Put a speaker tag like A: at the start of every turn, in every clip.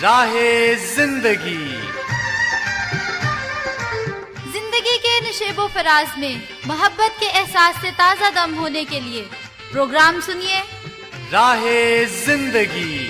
A: راہ زندگی
B: زندگی کے نشیب و فراز میں محبت کے احساس سے تازہ دم ہونے کے لیے پروگرام سنیے
A: راہ زندگی۔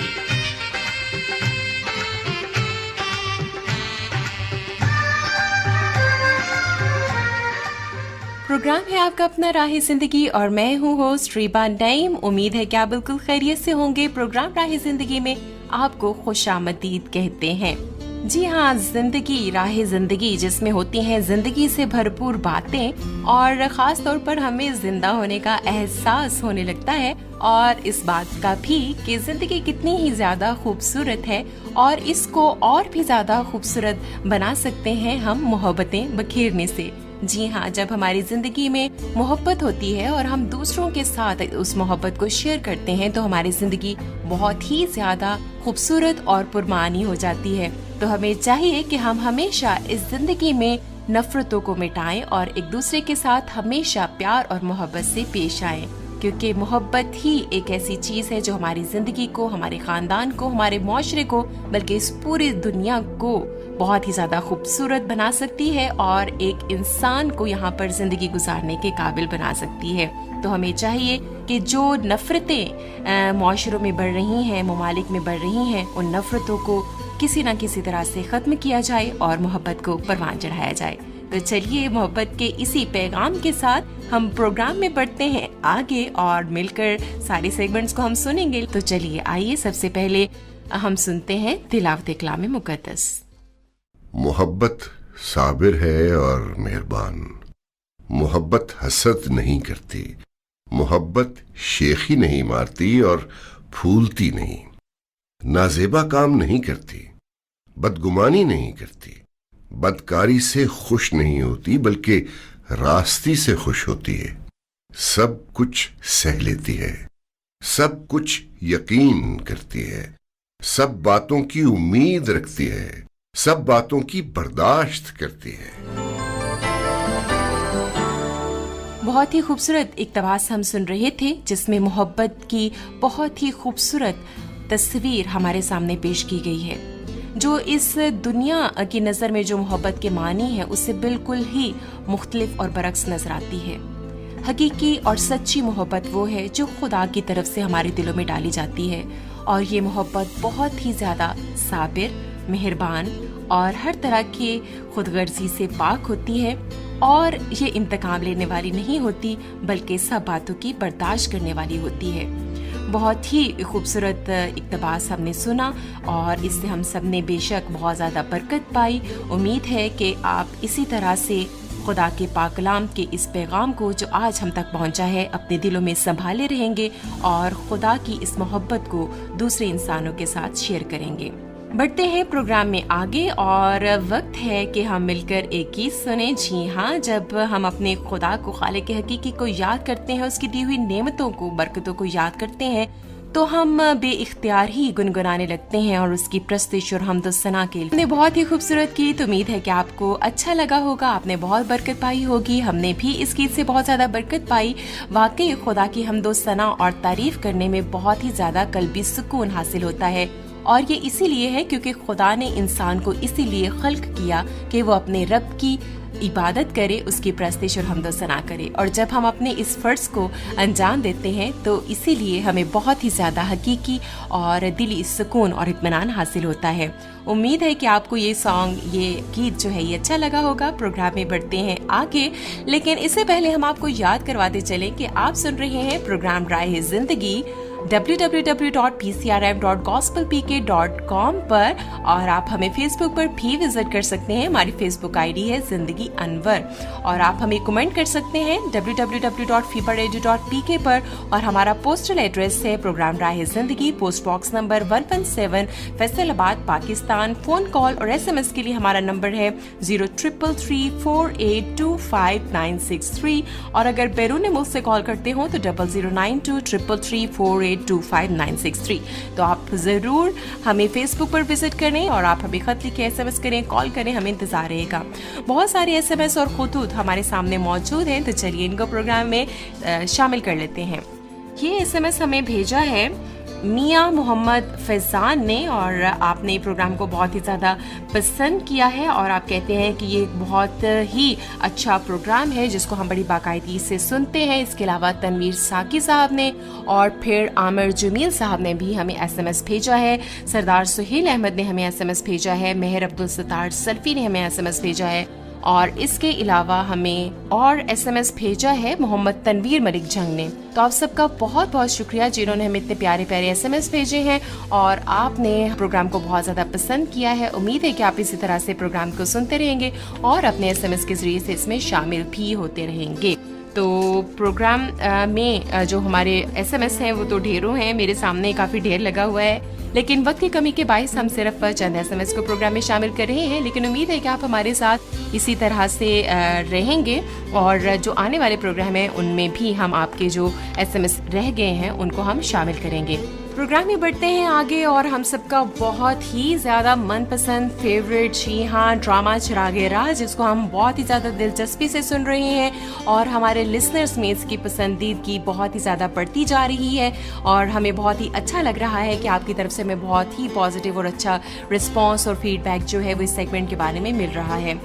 C: پروگرام ہے آپ کا اپنا راہ زندگی اور میں ہوں ہوسٹ ریبا نعیم۔ امید ہے کہ آپ بالکل خیریت سے ہوں گے۔ پروگرام راہ زندگی میں آپ کو خوش آمدید کہتے ہیں۔ جی ہاں، زندگی راہ زندگی جس میں ہوتی ہیں زندگی سے بھرپور باتیں اور خاص طور پر ہمیں زندہ ہونے کا احساس ہونے لگتا ہے، اور اس بات کا بھی کہ زندگی کتنی ہی زیادہ خوبصورت ہے اور اس کو اور بھی زیادہ خوبصورت بنا سکتے ہیں ہم محبتیں بکھیرنے سے۔ جی ہاں، جب ہماری زندگی میں محبت ہوتی ہے اور ہم دوسروں کے ساتھ اس محبت کو شیئر کرتے ہیں تو ہماری زندگی بہت ہی زیادہ خوبصورت اور پرمعنی ہو جاتی ہے۔ تو ہمیں چاہیے کہ ہم ہمیشہ اس زندگی میں نفرتوں کو مٹائیں اور ایک دوسرے کے ساتھ ہمیشہ پیار اور محبت سے پیش آئیں، کیونکہ محبت ہی ایک ایسی چیز ہے جو ہماری زندگی کو، ہمارے خاندان کو، ہمارے معاشرے کو، بلکہ اس پوری دنیا کو بہت ہی زیادہ خوبصورت بنا سکتی ہے اور ایک انسان کو یہاں پر زندگی گزارنے کے قابل بنا سکتی ہے۔ تو ہمیں چاہیے کہ جو نفرتیں معاشروں میں بڑھ رہی ہیں، ممالک میں بڑھ رہی ہیں، ان نفرتوں کو کسی نہ کسی طرح سے ختم کیا جائے اور محبت کو پروان چڑھایا جائے۔ تو چلیے، محبت کے اسی پیغام کے ساتھ ہم پروگرام میں بڑھتے ہیں آگے اور مل کر سارے سیگمنٹس کو ہم سنیں گے۔ تو چلیے آئیے، سب سے پہلے ہم سنتے ہیں تلاوت کلام مقدس۔
D: محبت صابر ہے اور مہربان، محبت حسد نہیں کرتی، محبت شیخی نہیں مارتی اور پھولتی نہیں، نازیبا کام نہیں کرتی، بدگمانی نہیں کرتی، بدکاری سے خوش نہیں ہوتی بلکہ راستی سے خوش ہوتی ہے، سب کچھ سہ لیتی ہے، سب کچھ یقین کرتی ہے، سب باتوں کی امید رکھتی ہے، سب باتوں کی برداشت کرتی ہے۔
C: بہت ہی خوبصورت اقتباس ہم سن رہے تھے جس میں محبت کی بہت ہی خوبصورت تصویر ہمارے سامنے پیش کی گئی ہے، جو اس دنیا کی نظر میں جو محبت کے معنی ہے اس سے بالکل ہی مختلف اور برعکس نظر آتی ہے۔ حقیقی اور سچی محبت وہ ہے جو خدا کی طرف سے ہمارے دلوں میں ڈالی جاتی ہے، اور یہ محبت بہت ہی زیادہ صابر، مہربان اور ہر طرح کی خود غرضی سے پاک ہوتی ہے، اور یہ انتقام لینے والی نہیں ہوتی بلکہ سب باتوں کی برداشت کرنے والی ہوتی ہے۔ بہت ہی خوبصورت اقتباس ہم نے سنا اور اس سے ہم سب نے بے شک بہت زیادہ برکت پائی۔ امید ہے کہ آپ اسی طرح سے خدا کے پاک کلام کے اس پیغام کو جو آج ہم تک پہنچا ہے اپنے دلوں میں سنبھالے رہیں گے اور خدا کی اس محبت کو دوسرے انسانوں کے ساتھ شیئر کریں گے۔ بڑھتے ہیں پروگرام میں آگے اور وقت ہے کہ ہم مل کر ایک گیت سنیں۔ جی ہاں، جب ہم اپنے خدا کو، خالق حقیقی کو یاد کرتے ہیں، اس کی دی ہوئی نعمتوں کو، برکتوں کو یاد کرتے ہیں، تو ہم بے اختیار ہی گنگنانے لگتے ہیں اور اس کی پرستش اور حمد و ثنا کے لیے۔ بہت ہی خوبصورت گیت، امید ہے کہ آپ کو اچھا لگا ہوگا، آپ نے بہت برکت پائی ہوگی، ہم نے بھی اس گیت سے بہت زیادہ برکت پائی۔ واقعی خدا کی حمد و ثنا اور تعریف کرنے میں بہت ہی زیادہ قلبی سکون حاصل ہوتا ہے، اور یہ اسی لیے ہے کیونکہ خدا نے انسان کو اسی لیے خلق کیا کہ وہ اپنے رب کی عبادت کرے، اس کی پرستش اور حمد و ثنا کرے، اور جب ہم اپنے اس فرض کو انجام دیتے ہیں تو اسی لیے ہمیں بہت ہی زیادہ حقیقی اور دلی سکون اور اطمینان حاصل ہوتا ہے۔ امید ہے کہ آپ کو یہ سانگ، یہ گیت جو ہے یہ اچھا لگا ہوگا۔ پروگرام میں بڑھتے ہیں آگے، لیکن اس سے پہلے ہم آپ کو یاد کرواتے چلیں کہ آپ سن رہے ہیں پروگرام راہ زندگی www.pcrm.gospelpk.com پر، اور آپ ہمیں فیس بک پر بھی وزٹ کر سکتے ہیں۔ ہماری فیس بک آئی ڈی ہے زندگی انور، اور آپ ہمیں کمنٹ کر سکتے ہیں www.fibaradio.pk پر، اور ہمارا پوسٹل ایڈریس ہے پروگرام راہ زندگی، پوسٹ باکس نمبر 117، فیصل آباد، پاکستان۔ فون کال اور SMS کے لیے ہمارا نمبر ہے 0333482596 اور اگر بیرون ملک سے کال کرتے ہوں تو 00923334825963۔ تو آپ ضرور ہمیں فیس بک پر وزٹ کریں اور آپ ہمیں خط لکھیں، SMS کریں، کال کریں، ہمیں انتظار رہے گا۔ بہت سارے SMS اور خطوط ہمارے سامنے موجود ہیں، تو چلیے ان کو پروگرام میں شامل کر لیتے ہیں۔ یہ SMS ہمیں بھیجا ہے मियां मोहम्मद फैजान ने, और आपने प्रोग्राम को बहुत ही ज़्यादा पसंद किया है और आप कहते हैं कि ये बहुत ही अच्छा प्रोग्राम है जिसको हम बड़ी बाकायदगी से सुनते हैं। इसके अलावा तनवीर साकी साहब ने और फिर आमिर जमील साहब ने भी हमें SMS भेजा है। सरदार सुहेल अहमद ने हमें SMS भेजा है। मेहर अब्दुल सत्तार सल्फी ने हमें SMS भेजा है और इसके अलावा हमें और SMS भेजा है मोहम्मद तनवीर मलिक जंग ने। तो आप सबका बहुत बहुत शुक्रिया जिन्होंने हमें इतने प्यारे प्यारे SMS भेजे हैं और आपने प्रोग्राम को बहुत ज़्यादा पसंद किया है। उम्मीद है कि आप इसी तरह से प्रोग्राम को सुनते रहेंगे और अपने SMS के जरिए से इसमें शामिल भी होते रहेंगे। तो प्रोग्राम में जो हमारे SMS हैं वो तो ढेरों हैं, मेरे सामने काफ़ी ढेर लगा हुआ है, लेकिन वक्त की कमी के बायस हम सिर्फ चंद SMS को प्रोग्राम में शामिल कर रहे हैं। लेकिन उम्मीद है कि आप हमारे साथ इसी तरह से रहेंगे और जो आने वाले प्रोग्राम हैं उनमें भी हम आपके जो SMS रह गए हैं उनको हम शामिल करेंगे। प्रोग्राम में बढ़ते हैं आगे और हम सबका बहुत ही ज़्यादा मनपसंद फेवरेट, जी हाँ, ड्रामा चिरागे राह, जिसको हम बहुत ही ज़्यादा दिलचस्पी से सुन रहे हैं और हमारे लिसनर्स में इसकी पसंदीदगी बहुत ही ज़्यादा बढ़ती जा रही है और हमें बहुत ही अच्छा लग रहा है कि आपकी तरफ से हमें बहुत ही पॉजिटिव और अच्छा रिस्पॉन्स और फीडबैक जो है वो इस सेगमेंट के बारे में मिल रहा है।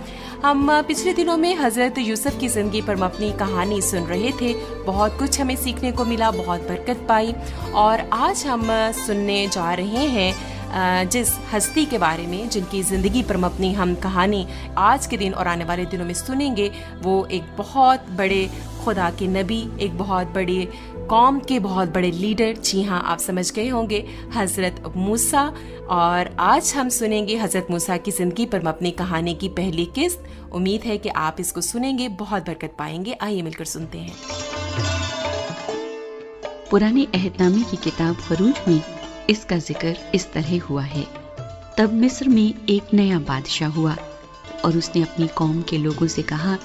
C: हम पिछले दिनों में हज़रत यूसुफ की ज़िंदगी पर मबनी कहानी सुन रहे थे, बहुत कुछ हमें सीखने को मिला, बहुत बरकत पाई और आज हम सुनने जा रहे हैं जिस हस्ती के बारे में जिनकी ज़िंदगी पर मबनी हम कहानी आज के दिन और आने वाले दिनों में सुनेंगे। वो एक बहुत बड़े खुदा के नबी, एक बहुत बड़े कौम के बहुत बड़े लीडर, जी हाँ, आप समझ गए होंगे, हज़रत मूसा। और आज हम सुनेंगे हज़रत मूसा की ज़िंदगी पर मबनी कहानी की पहली किस्त। उम्मीद है कि आप इसको सुनेंगे, बहुत बरकत पाएंगे। आइए मिलकर सुनते हैं।
E: पुराने अहदनामे की किताब खरूज में इसका जिक्र इस तरह हुआ है। तब मिस्र में एक नया बादशाह हुआ और उसने अपनी कौम के लोगों से कहा,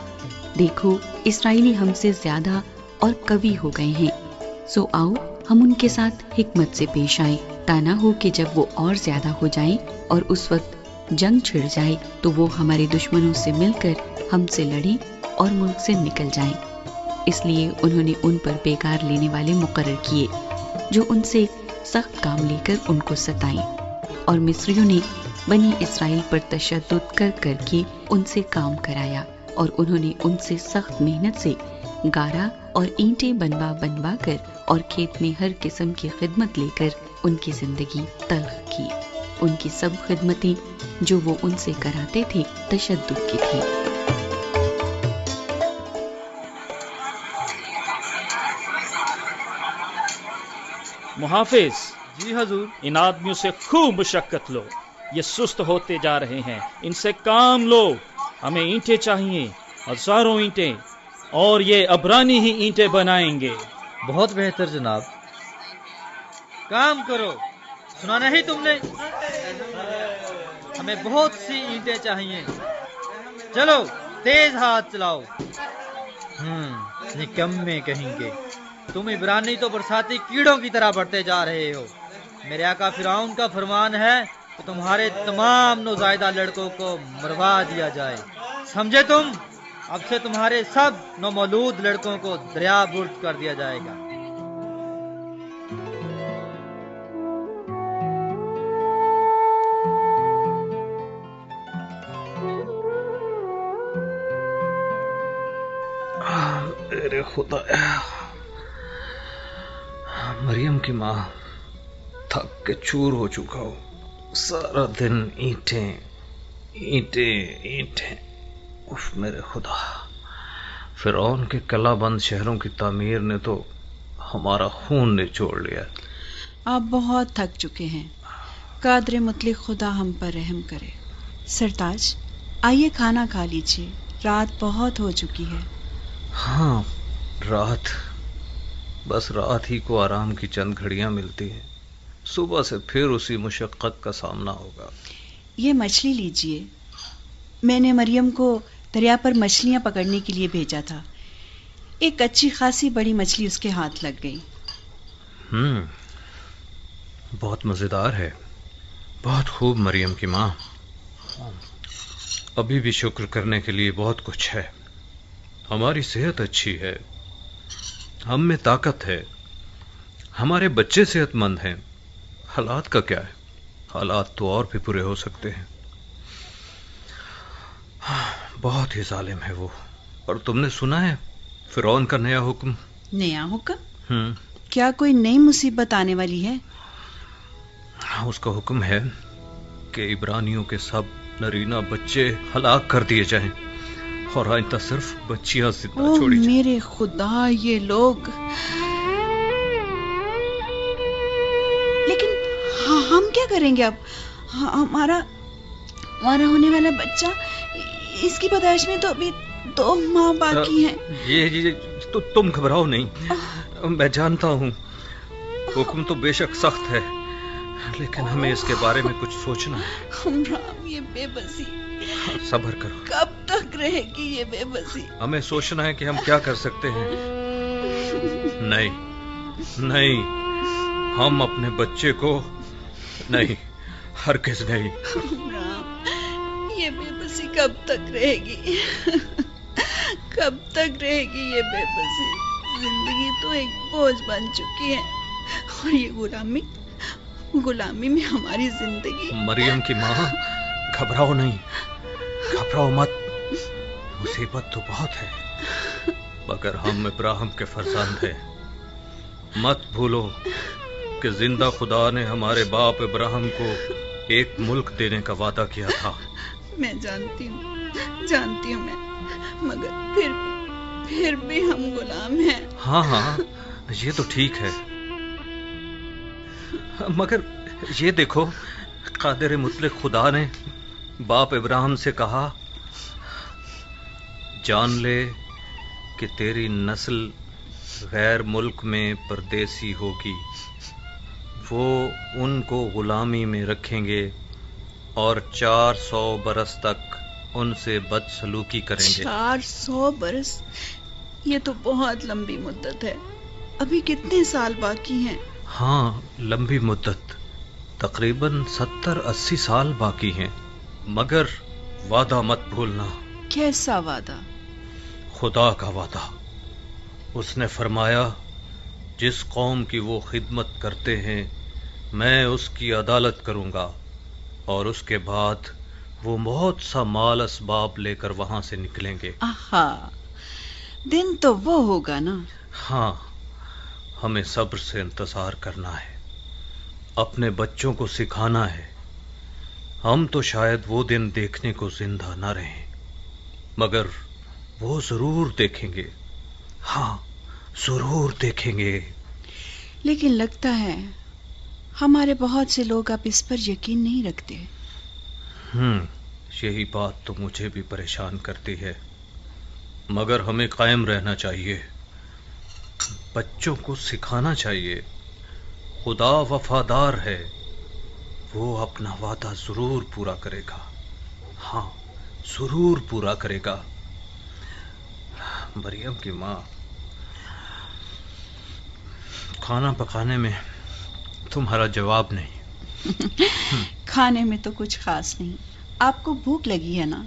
E: देखो, इस्राएली हमसे ज्यादा और कवि हो गए हैं, सो आओ हम उनके साथ हिकमत से पेश आए, ताना हो कि जब वो और ज्यादा हो जाएं और उस वक्त जंग छिड़ जाए तो वो हमारे दुश्मनों से मिलकर हमसे लड़ें और मुल्क से निकल जाएं। इसलिए उन्होंने उन पर बेकार लेने वाले मुकर्रर किए जो उनसे सख्त काम लेकर उनको सताएं, और मिस्रियों ने बनी इस्राएल पर तशद्दुद कर करके उनसे काम कराया और उन्होंने उनसे सख्त मेहनत से गारा और ईंटें बनवा बनवा कर और खेत में हर किस्म की खिदमत लेकर उनकी जिंदगी तल्ख की। उनकी सब खिदमतें जो वो उनसे कराते थे तशद्दुद की थी।
F: मुहाफिज
G: जी हजूर।
F: इन आदमियों से खूब मुशक्कत लो, ये सुस्त होते जा रहे हैं, इनसे काम लो। हमें ईंटें चाहिए, हजारों ईंटें, और ये अबरानी ही ईंटें बनाएंगे।
G: बहुत बेहतर जनाब, काम करो। सुना नहीं तुमने, हमें बहुत सी ईंटें चाहिए। चलो तेज हाथ चलाओ। निकम्मे कहेंगे, तुम इब्रानी तो बरसाती कीड़ों की तरह बढ़ते जा रहे हो। मेरे आका फिरौन का फरमान है कि तुम्हारे तमाम नौजायदा लड़कों को मरवा दिया जाए, समझे तुम? अब से तुम्हारे सब नौमौलूद लड़कों को दरिया बुर्द कर दिया जाएगा।
H: अरे खुदा, मरियम की माँ, थक के चूर हो चुका हूँ। सारा दिन ईंटें ईंटें ईंटें। उफ मेरे खुदा, फिरौन के कलाबंद शहरों की तामीर ने तो हमारा खून निचोड़ लिया।
I: आप बहुत थक चुके हैं, कादर मुतलिक खुदा हम पर रहम करे। सरताज, आइए खाना खा लीजिए, रात बहुत हो चुकी है।
H: हाँ, रात, बस रात ही को आराम की चंद घड़ियां मिलती हैं। सुबह से फिर उसी मुशक्कत का सामना होगा।
I: ये मछली लीजिए, मैंने मरियम को दरिया पर मछलियां पकड़ने के लिए भेजा था। एक अच्छी खासी बड़ी मछली उसके हाथ लग गई।
H: बहुत मजेदार है, बहुत खूब मरियम की माँ। अभी भी शुक्र करने के लिए बहुत कुछ है। हमारी सेहत अच्छी है, हम में ताकत है, हमारे बच्चे सेहतमंद हैं, हालात का क्या है, हालात तो और भी बुरे हो सकते हैं। बहुत ही जालिम है वो। और तुमने सुना है फिरौन का नया हुक्म?
I: नया हुक्म? क्या कोई नई मुसीबत आने वाली है?
H: उसका हुक्म है कि इब्रानियों के सब नरीना बच्चे हलाक कर दिए जाएं और आइंदा सिर्फ बच्चियां जिंदा छोड़ी जाएं।
I: मेरे खुदा, ये लोग। लेकिन हम क्या करेंगे अब? हमारा होने वाला बच्चा, इसकी पैदाइश में तो अभी 2 माह बाकी हैं।
H: ये तो तुम घबराओ नहीं, मैं जानता हूँ हुक्म तो बेशक सख्त है, लेकिन हमें इसके बारे में कुछ सोचना है।
I: हमराम, ये बेबसी
H: सब्र करो।
I: कब तक रहेगी ये बेबसी?
H: हमें सोचना है कि हम क्या कर सकते हैं। नहीं नहीं, हम अपने बच्चे को नहीं, हरगिज़ नहीं।
I: हमराम, ये बेबसी कब तक रहेगी? कब तक रहेगी ये बेबसी? जिंदगी तो एक बोझ बन चुकी है, और ये गुलामी में हमारी जिंदगी।
H: मरियम की माँ, घबराओ नहीं, घबराओ मत। मुसीबत तो बहुत है, मगर हम इब्राहिम के फरजंद हैं। मत भूलो कि जिंदा खुदा ने हमारे बाप इब्राहिम को एक मुल्क देने का वादा किया था।
I: मैं जानती हूँ मैं, मगर फिर भी हम गुलाम हैं।
H: हाँ, ये तो ठीक है, मगर ये देखो, कादिर मुतलक खुदा ने बाप इब्राहिम से कहा, जान ले कि तेरी नस्ल गैर मुल्क में परदेसी होगी, वो उनको गुलामी में रखेंगे और 400 बरस तक उनसे बदसलूकी करेंगे।
I: 400 बरस? ये तो बहुत लंबी मुद्दत है। अभी कितने साल बाकी हैं?
H: हाँ, लंबी मुद्दत, तकरीबन 70-80 साल बाकी हैं, मगर वादा मत भूलना।
I: कैसा वादा?
H: खुदा का वादा। उसने फरमाया, जिस कौम की वो खिदमत करते हैं मैं उसकी अदालत करूंगा, और उसके बाद वो बहुत सा माल असबाब लेकर वहां से निकलेंगे।
I: आहा, दिन तो वो होगा ना?
H: हाँ, हमें सब्र से इंतजार करना है, अपने बच्चों को सिखाना है। हम तो शायद वो दिन देखने को जिंदा न रहें, मगर वो जरूर देखेंगे। हाँ, जरूर देखेंगे।
I: लेकिन लगता है हमारे बहुत से लोग अब इस पर यकीन नहीं रखते।
H: यही बात तो मुझे भी परेशान करती है, मगर हमें कायम रहना चाहिए, बच्चों को सिखाना चाहिए। खुदा वफादार है, वो अपना वादा जरूर पूरा करेगा। हाँ, जरूर पूरा करेगा। मरियम की माँ, खाना पकाने में तुम्हारा जवाब नहीं।
I: खाने में तो कुछ खास नहीं। आपको भूख लगी है ना?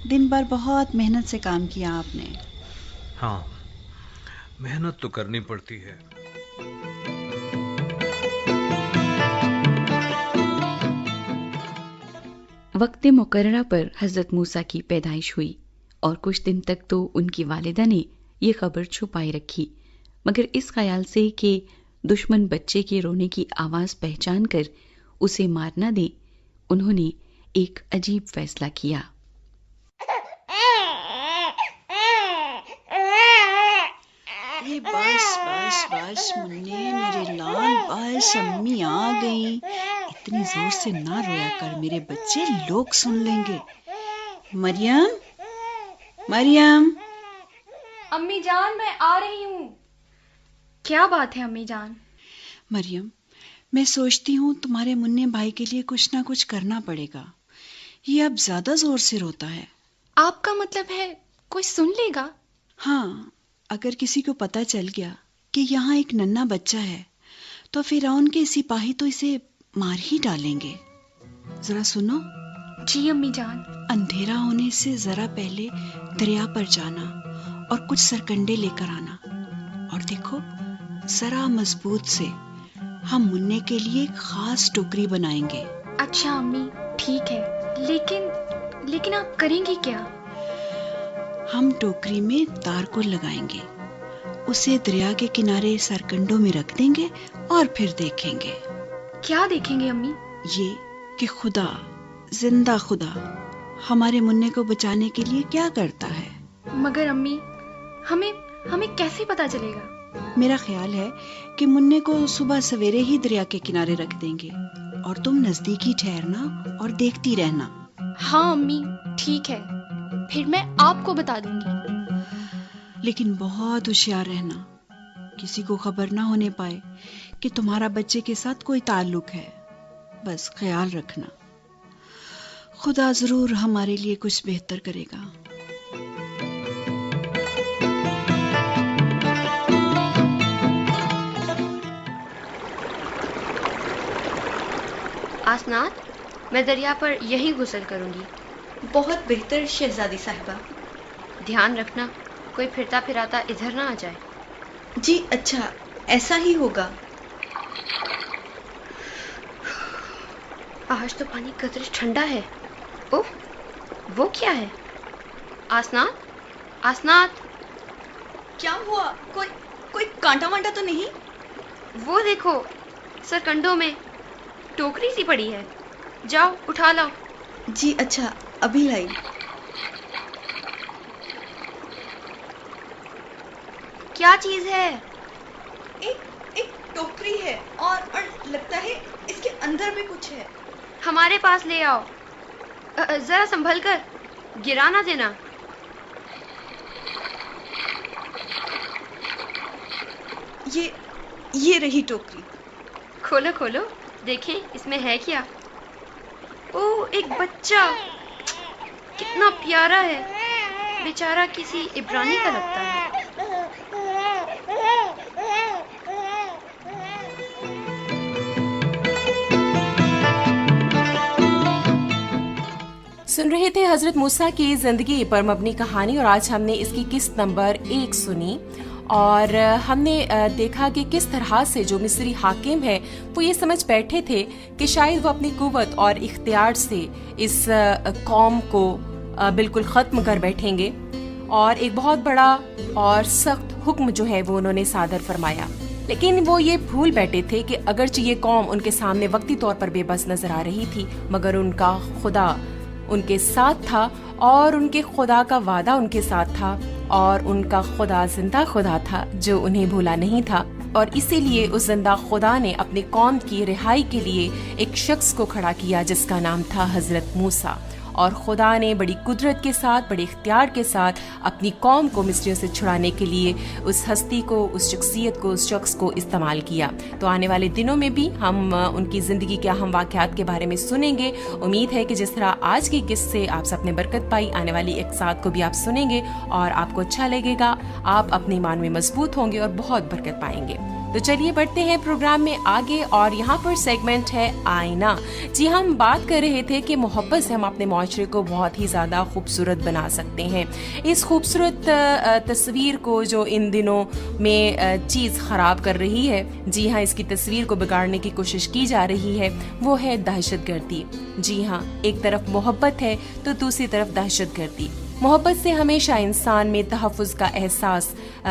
I: दिन भर बहुत मेहनत से काम किया आपने।
H: हाँ, मेहनत तो करनी पड़ती है।
E: वक्त मुकर्ररा पर हजरत मूसा की पैदाइश हुई और कुछ दिन तक तो उनकी वालिदा ने ये खबर छुपाई रखी, मगर इस ख्याल से कि दुश्मन बच्चे के रोने की आवाज पहचान कर उसे मार न दे, उन्होंने एक अजीब फैसला किया।
I: ये बस मुन्ने, मेरे लाल, बस अम्मी आ गई। इतनी जोर से ना रोया कर मेरे बच्चे, लोग सुन लेंगे। मरियम।
J: अम्मी जान, मैं आ रही हूँ। क्या बात है अम्मी जान?
I: मरियम, मैं सोचती हूँ तुम्हारे मुन्ने भाई के लिए कुछ ना कुछ करना पड़ेगा। ये अब ज्यादा जोर से रोता है।
J: आपका मतलब है कोई सुन लेगा?
I: हाँ, अगर किसी को पता चल गया कि यहाँ एक नन्हा बच्चा है, तो फिरौन के सिपाही तो इसे मार ही डालेंगे। जरा सुनो।
J: जी अम्मी जान।
I: अंधेरा होने से जरा पहले दरिया पर जाना और कुछ सरकंडे लेकर आना, और देखो जरा मजबूत से ہم مننے کے لیے ایک خاص ٹوکری بنائیں گے.
J: اچھا امی ٹھیک ہے، لیکن آپ کریں گی کیا؟
I: ہم ٹوکری میں تارکول لگائیں گے، اسے دریا کے کنارے سرکنڈوں میں رکھ دیں گے اور پھر دیکھیں گے.
J: کیا دیکھیں گے امی؟
I: یہ کہ خدا، زندہ خدا ہمارے مننے کو بچانے کے لیے کیا کرتا ہے.
J: مگر امی ہمیں کیسے پتا چلے گا؟
I: میرا خیال ہے کہ مننے کو صبح سویرے ہی دریا کے کنارے رکھ دیں گے اور تم نزدیک ہی ٹھہرنا اور دیکھتی رہنا.
J: ہاں امی ٹھیک ہے، پھر میں آپ کو بتا دوں گی.
I: لیکن بہت ہوشیار رہنا، کسی کو خبر نہ ہونے پائے کہ تمہارا بچے کے ساتھ کوئی تعلق ہے. بس خیال رکھنا، خدا ضرور ہمارے لیے کچھ بہتر کرے گا.
K: آسنات، میں دریا پر یہی غسل کروں گی.
L: بہت بہتر شہزادی صاحبہ.
K: دھیان رکھنا کوئی پھرتا پھراتا ادھر نہ آ جائے.
L: جی اچھا، ایسا ہی ہوگا.
K: آج تو پانی قدرے ٹھنڈا ہے. اوہ، وہ کیا ہے؟ آسنات
L: کیا ہوا؟ کوئی کانٹا وانٹا تو نہیں؟
K: وہ دیکھو، سرکنڈوں میں ٹوکری سی پڑی ہے، جاؤ اٹھا لاؤ.
L: جی اچھا، ابھی لائی.
K: کیا چیز ہے؟
L: ایک ٹوکری ہے اور لگتا ہے اس کے اندر بھی کچھ ہے.
K: ہمارے پاس لے آؤ، ذرا سنبھل کر، گرا نہ دینا.
L: یہ رہی ٹوکری.
K: کھولو دیکھیں اس میں ہے کیا. اوہ، ایک بچہ، کتنا پیارا ہے، بیچارہ کسی عبرانی کا لگتا ہے.
C: سن رہے تھے حضرت موسیٰ کی زندگی پر مبنی کہانی، اور آج ہم نے اس کی قسط نمبر 1 سنی، اور ہم نے دیکھا کہ کس طرح سے جو مصری حاکم ہے وہ یہ سمجھ بیٹھے تھے کہ شاید وہ اپنی قوت اور اختیار سے اس قوم کو بالکل ختم کر بیٹھیں گے، اور ایک بہت بڑا اور سخت حکم جو ہے وہ انہوں نے صادر فرمایا. لیکن وہ یہ بھول بیٹھے تھے کہ اگرچہ یہ قوم ان کے سامنے وقتی طور پر بے بس نظر آ رہی تھی، مگر ان کا خدا ان کے ساتھ تھا، اور ان کے خدا کا وعدہ ان کے ساتھ تھا، اور ان کا خدا زندہ خدا تھا جو انہیں بھولا نہیں تھا. اور اسی لیے اس زندہ خدا نے اپنی قوم کی رہائی کے لیے ایک شخص کو کھڑا کیا جس کا نام تھا حضرت موسیٰ. اور خدا نے بڑی قدرت کے ساتھ، بڑے اختیار کے ساتھ اپنی قوم کو مصریوں سے چھڑانے کے لیے اس ہستی کو، اس شخصیت کو، اس شخص کو استعمال کیا. تو آنے والے دنوں میں بھی ہم ان کی زندگی کے اہم واقعات کے بارے میں سنیں گے. امید ہے کہ جس طرح آج کی قسط سے آپ سب نے برکت پائی، آنے والی اقساط کو بھی آپ سنیں گے اور آپ کو اچھا لگے گا، آپ اپنے ایمان میں مضبوط ہوں گے اور بہت برکت پائیں گے. تو چلیے بڑھتے ہیں پروگرام میں آگے، اور یہاں پر سیگمنٹ ہے آئینہ. جی ہم بات کر رہے تھے کہ محبت سے ہم اپنے معاشرے کو بہت ہی زیادہ خوبصورت بنا سکتے ہیں. اس خوبصورت تصویر کو جو ان دنوں میں چیز خراب کر رہی ہے، جی ہاں اس کی تصویر کو بگاڑنے کی کوشش کی جا رہی ہے، وہ ہے دہشت گردی. جی ہاں، ایک طرف محبت ہے تو دوسری طرف دہشت گردی. محبت سے ہمیشہ انسان میں تحفظ کا احساس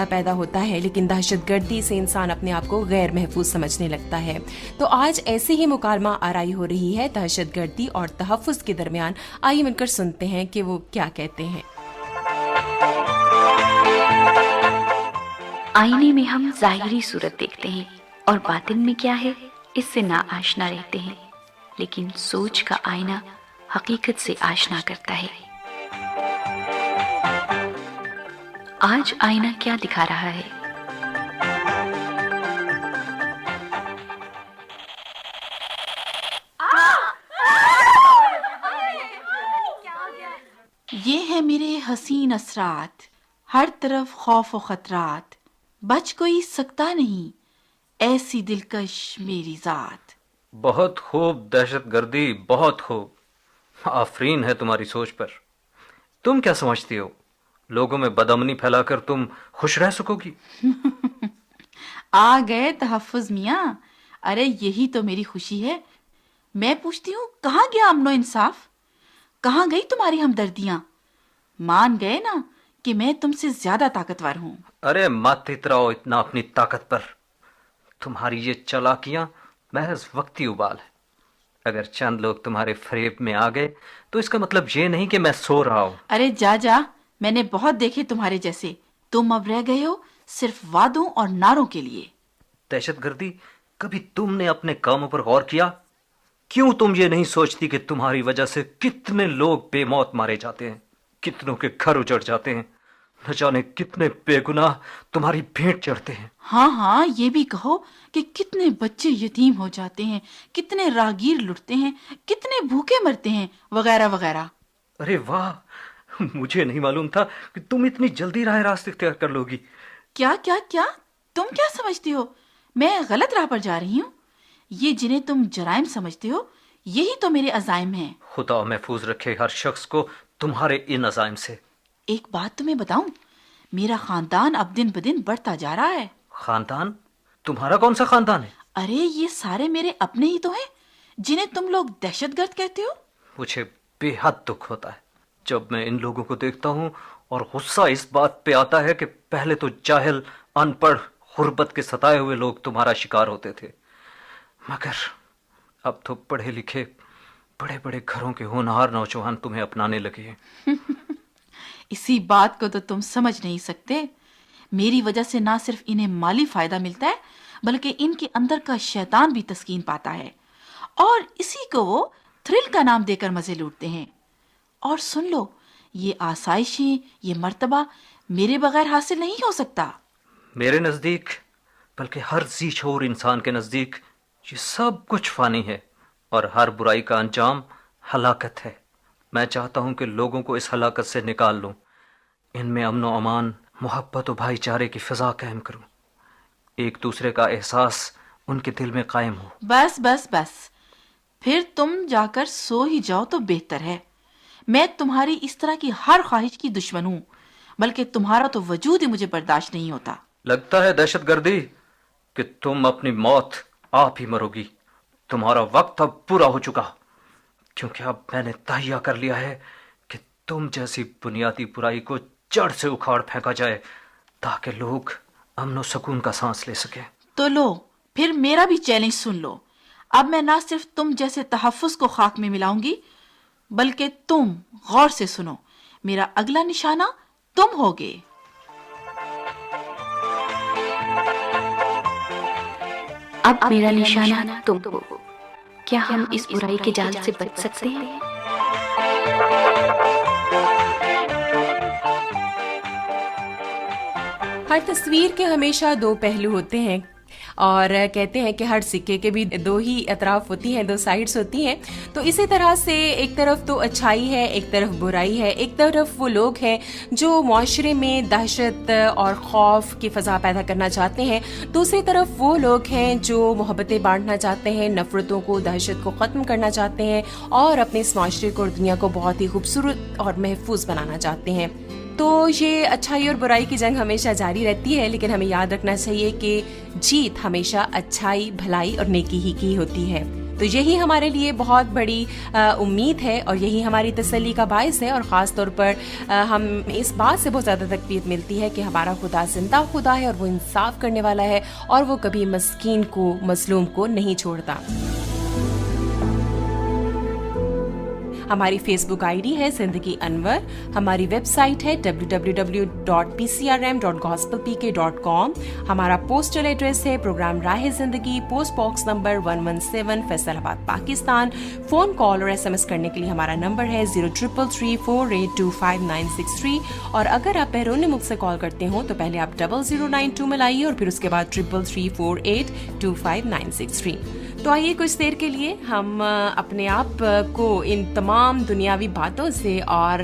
C: پیدا ہوتا ہے، لیکن دہشت گردی سے انسان اپنے آپ کو غیر محفوظ سمجھنے لگتا ہے. تو آج ایسے ہی مکالمہ آرائی ہو رہی ہے دہشت گردی اور تحفظ کے درمیان. آئیے مل کر سنتے ہیں کہ وہ کیا کہتے ہیں.
E: آئینے میں ہم ظاہری صورت دیکھتے ہیں اور باطن میں کیا ہے اس سے نا آشنا رہتے ہیں، لیکن سوچ کا آئینہ حقیقت سے آشنا کرتا ہے. آج آئینہ کیا دکھا رہا ہے؟
M: یہ ہے میرے حسین اسرات، ہر طرف خوف و خطرات، بچ کوئی سکتا نہیں، ایسی دلکش میری ذات.
H: بہت خوب دہشت گردی، بہت خوب. آفرین ہے تمہاری سوچ پر. تم کیا سمجھتی ہو لوگوں میں بدامنی پھیلا کر تم خوش رہ سکو گی؟
M: آ گئے تحفظ میاں، अरे यही तो मेरी खुशी है। मैं पूछती हूँ, कहाँ गया अमनो इंसाफ? कहाँ गई तुम्हारी हमदर्दियां? मान गए ना कि मैं तुमसे ज्यादा ताकतवर हूँ।
H: अरे मत इतराओ इतना अपनी ताकत पर। तुम्हारी ये चालाकियां महज वक्ती उबाल है। अगर चंद लोग तुम्हारे फरेब में आ गए तो इसका मतलब ये नहीं कि मैं सो रहा हूँ।
M: अरे जा, मैंने बहुत देखे तुम्हारे जैसे। तुम अब रह गए हो सिर्फ वादों और नारों के लिए।
H: दहशतगर्दी, कभी तुमने अपने कामों पर गौर किया? क्यों तुम ये नहीं सोचती कि तुम्हारी वजह से कितने लोग बेमौत मारे जाते हैं, कितनों के घर उजड़ जाते हैं, न जाने कितने बेगुनाह तुम्हारी भेंट चढ़ते हैं।
M: हाँ, ये भी कहो कि कितने बच्चे यतीम हो जाते हैं, कितने राहगीर लुटते हैं, कितने भूखे मरते हैं, वगैरह वगैरह।
H: अरे वाह, मुझे नहीं मालूम था कि तुम इतनी जल्दी रास्ते इख्तियार कर लोगी।
M: क्या तुम क्या समझती हो मैं गलत राह पर जा रही हूँ? ये जिन्हें तुम जराइम समझते हो, यही तो मेरे अजाइम हैं।
H: खुदा महफूज रखे हर शख्स को तुम्हारे इन अजाइम से।
M: एक बात तुम्हें बताऊं, मेरा खानदान अब दिन ब दिन बढ़ता जा रहा है।
H: खानदान? तुम्हारा कौन सा खानदान है?
M: अरे ये सारे मेरे अपने ही तो हैं, जिन्हें तुम लोग दहशतगर्द कहते हो।
H: मुझे बेहद दुख होता है जब मैं इन लोगों को देखता हूँ, और गुस्सा इस बात पे आता है कि पहले तो जाहिल, अनपढ़, गुर्बत के सताए हुए लोग तुम्हारा शिकार होते थे, मगर अब तो पढ़े लिखे, बड़े बड़े घरों के होनहार नौजवान तुम्हें अपनाने लगे हैं।
M: इसी बात को तो तुम समझ नहीं सकते। मेरी वजह से ना सिर्फ इन्हें माली फायदा मिलता है, बल्कि इनके अंदर का शैतान भी तस्कीन पाता है, और इसी को वो थ्रिल का नाम देकर मजे लूटते हैं। और सुन लो, ये आसाइशें, ये मर्तबा मेरे बगैर हासिल नहीं हो सकता।
H: मेरे नजदीक, बल्कि हर जी शऊर इंसान के नजदीक, ये सब कुछ फानी है और हर बुराई का अंजाम हलाकत है। मैं चाहता हूं कि लोगों को इस हलाकत से निकाल लूं, इनमें अमन व अमान, मोहब्बत और भाईचारे की फिजा कायम करूं, एक दूसरे का एहसास उनके दिल में कायम हो।
M: बस, फिर तुम जाकर सो ही जाओ तो बेहतर है। मैं तुम्हारी इस तरह की हर ख्वाहिश की दुश्मन हूं, बल्कि तुम्हारा तो वजूद ही मुझे बर्दाश्त नहीं होता।
H: लगता है दहशतगर्दी कि तुम अपनी मौत आप ही मरोगी। तुम्हारा वक्त अब पूरा हो चुका, क्योंकि अब मैंने तहैया कर लिया है कि तुम जैसी बुनियादी बुराई को जड़ से उखाड़ फेंका जाए, ताकि लोग अमन और सुकून का सांस ले सके।
M: तो लो, फिर मेरा भी चैलेंज सुन लो। अब मैं ना सिर्फ तुम जैसे तहफ्फुज को खाक में मिलाऊंगी, बल्कि तुम गौर से सुनो, मेरा अगला निशाना तुम होगे।
E: अब मेरा निशाना तुम हो। क्या हम इस बुराई के जाल से बच सकते हैं?
C: हर तस्वीर के हमेशा दो पहलू होते हैं, और कहते हैं कि हर सिक्के के भी दो ही अतराफ होती हैं, दो साइड्स होती हैं। तो इसी तरह से एक तरफ तो अच्छाई है, एक तरफ बुराई है। एक तरफ वो लोग हैं जो मुआशरे में दहशत और खौफ की फ़ज़ा पैदा करना चाहते हैं, दूसरी तरफ वो लोग हैं जो मोहब्बतें बांटना चाहते हैं, नफ़रतों को, दहशत को ख़त्म करना चाहते हैं, और अपने इस मुआशरे को और दुनिया को बहुत ही खूबसूरत और महफूज बनाना चाहते हैं। तो ये अच्छाई और बुराई की जंग हमेशा जारी रहती है, लेकिन हमें याद रखना चाहिए कि जीत हमेशा अच्छाई, भलाई और नेकी ही की होती है। तो यही हमारे लिए बहुत बड़ी उम्मीद है, और यही हमारी तसल्ली का बायस है। और ख़ास तौर पर हम इस बात से बहुत ज़्यादा तकबीर मिलती है कि हमारा खुदा जिंदा खुदा है, और वो इंसाफ करने वाला है, और वो कभी मस्कीन को, मजलूम को नहीं छोड़ता। हमारी फेसबुक आईडी है जिंदगी अनवर, हमारी वेबसाइट है www.pcrm.gospelpk.com, हमारा पोस्टल एड्रेस है प्रोग्राम राह जिंदगी, post box number 117, Faisalabad, Pakistan. Phone call और SMS करने के लिए हमारा नंबर है 033348259363। और अगर आप बैरून मुल्क से कॉल करते हो तो पहले आप 0092 में लाइए, और फिर उसके बाद 333348259363। तो आइए कुछ देर के लिए हम अपने आप को इन तमाम दुनियावी बातों से और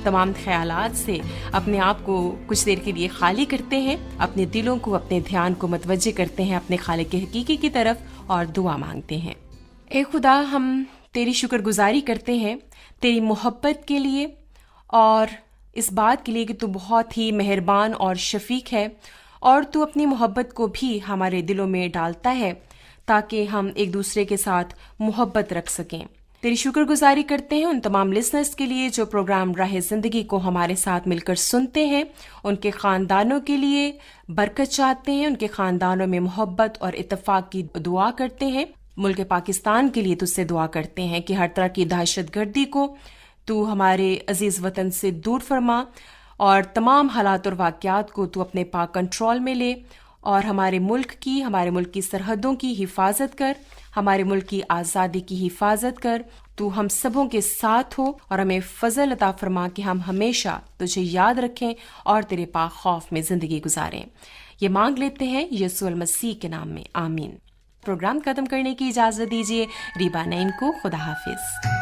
C: तमाम ख्यालात से अपने आप को कुछ देर के लिए खाली करते हैं, अपने दिलों को, अपने ध्यान को मतवज्जे करते हैं अपने खालिक हकीकी की तरफ, और दुआ मांगते हैं। ए खुदा, हम तेरी शुक्रगुजारी करते हैं तेरी मोहब्बत के लिए, और इस बात के लिए कि तू बहुत ही मेहरबान और शफीक है, और तू अपनी मोहब्बत को भी हमारे दिलों में डालता है ताकि हम एक दूसरे के साथ मोहब्बत रख सकें। तेरी शुक्रगुजारी करते हैं उन तमाम लिसनर्स के लिए जो प्रोग्राम राह जिंदगी को हमारे साथ मिलकर सुनते हैं, उनके खानदानों के लिए बरकत चाहते हैं, उनके खानदानों में मोहब्बत और इत्तेफाक की दुआ करते हैं। मुल्क पाकिस्तान के लिए तुझसे दुआ करते हैं कि हर तरह की दहशतगर्दी को तू हमारे अजीज वतन से दूर फरमा और तमाम हालात और वाक़यात को तू अपने पाक कंट्रोल में ले और हमारे मुल्क की सरहदों की हिफाजत कर, हमारे मुल्क की आज़ादी की हिफाजत कर। तू हम सबों के साथ हो और हमें फजल अता फरमा कि हम हमेशा तुझे याद रखें और तेरे पाक खौफ में ज़िंदगी गुजारें। ये मांग लेते हैं यीशु अल मसीह के नाम में, आमीन। प्रोग्राम खत्म करने की इजाज़त दीजिए रीबा नईम को। खुदा हाफिज।